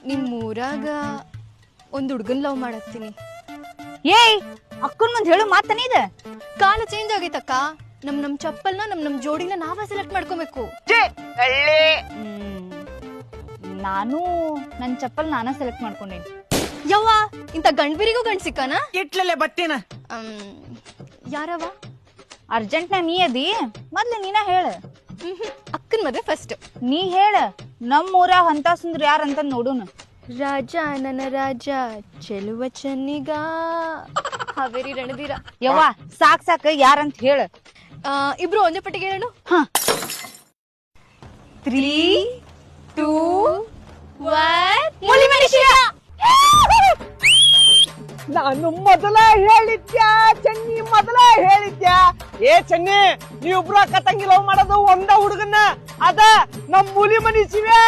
ನಿಮ್ ಊರಾಗ ಒಂದ್ ಹುಡ್ಗನ್ ಲವ್ ಮಾಡತ್ತೀನಿ. ಏಯ್ ಅಕ್ಕನ್ ಮುಂದ್ ಹೇಳು ಮಾತನೇ ಇದೆ. ಕಾಲ ಚೇಂಜ್ ಆಗೈತಕ್ಕ. ನಮ್ ಚಪ್ಪಲ್ನ ನಮ್ ಜೋಡಿನ ನಾವ ಸೆಲೆಕ್ಟ್ ಮಾಡ್ಕೋಬೇಕು. ನಾನು ನನ್ ಚಪ್ಪಲ್ ನಾನ ಸೆಲೆಕ್ಟ್ ಮಾಡ್ಕೊಂಡೇನಿ. ಯವ್ವ ಇಂತ ಗಂಡ್ಬಿರಿಗೂ ಗಂಡ್ ಸಿಕ್ಕಾನ? ಇಟ್ಲಲ್ಲೇ ಬಟ್ಟೆನ ಯಾರವ? ಅರ್ಜೆಂಟ್ ನೀ ಅದಿ, ಮೊದ್ಲು ನೀನ ಹೇಳ. ಅಕ್ಕನ್ ಮದ್ವೆ ಫಸ್ಟ್. ನೀ ಹೇಳ, ನಮ್ ಊರಾಗ ಅಂತ ಸುಂದ್ರ ಯಾರಂತ ನೋಡುನ. ರಾಜ ನನ್ನ ರಾಜ ಚೆಲುವ ಚೆನ್ನಿಗ ಹಾವೇರಿ ರಣದೀರ. ಯವ್ವ ಸಾಕ್ ಯಾರಂತ ಹೇಳ. ಇಬ್ರು ಒಂದೇ ಪಟ್ಟಿಗೆ ಹೇಳೋಣ. 3, 2, 1 ಮುಲಿ ಮನುಷ್ಯ. ನಾನು ಮೊದಲ ಹೇಳಿದ್ಯಾ ಚನ್ನಿ, ಮೊದಲ ಹೇಳಿದ್ಯಾ. ಏ ಚನ್ನಿ, ನೀವಿಬ್ರು ಅಕ್ಕ ತಂಗಿ ಲವ್ ಮಾಡೋದು ಒಂದ ಹುಡುಗನ್ನ, ಅದ ನಮ್ ಮೂಲಿ ಮನಿ ಶಿವ್ಯಾ.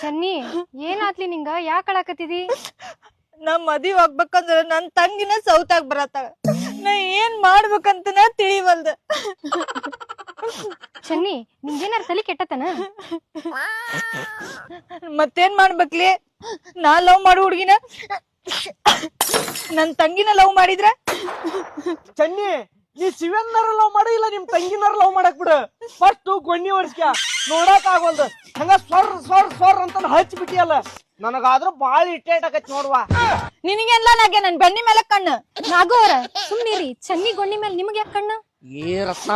ಚನ್ನಿ ಏನಾತ್ಲಿ ನಿಂಗ? ಯಾಕೆ ಅಳಾಕತ್ತಿದಿ? ನಮ್ ಮದ್ವಿ ಆಗ್ಬೇಕಂದ್ರ ನನ್ ತಂಗಿನ ಸೌತಾಗ ಬರತ್ತಾಳ. ನಾ ಏನ್ ಮಾಡ್ಬೇಕಂತ ತಿಳಿವಲ್ದ. ಚನ್ನಿ ನಿಂಗೇನಾರ ತಲೆ ಕೆಟ್ಟತನ? ಮತ್ತೇನ್ ಮಾಡ್ಬೇಕ್ಲಿ? ನಾ ಲವ್ ಮಾಡೋ ಹುಡ್ಗಿನ ನನ್ ತಂಗಿನ ಲವ್ ಮಾಡಿದ್ರ? ಚನ್ನಿ, ನೀ ಶಿವಣ್ಣರ ಲವ್ ಮಾಡು, ಇಲ್ಲ ನಿಮ್ ತಂಗಿನಾರ ಲವ್ ಮಾಡಕ್ ಬಿಡು. ಫಸ್ಟ್ ಗೊಣ್ಣಿ ವರ್ಷ ನೋಡಕ್ ಆಗೋಲ್ದು, ಹಂಗ ಸ್ವರ್ ಅಂತ ಹಚ್ಬಿಟ್ಟಿಯಲ್ಲ. ನನಗಾದ್ರೂ ಬಾಳ ಇಟ್ಟೇಟ್ ಆಗೈತಿ ನೋಡ್ವ. ನಿನಗೆಲ್ಲ ನಾಗೆ ನನ್ ಬೆನ್ನಿ ಮೇಲೆ ಕಣ್ಣು. ನಾಗೋರ ಸುಮ್ನಿರಿ. ಚನ್ನಿ ಗೊಣ್ಣಿ ಮೇಲೆ ನಿಮ್ಗೆ ಯಾಕೆ ಕಣ್ಣು? ಏ ರತ್ನ,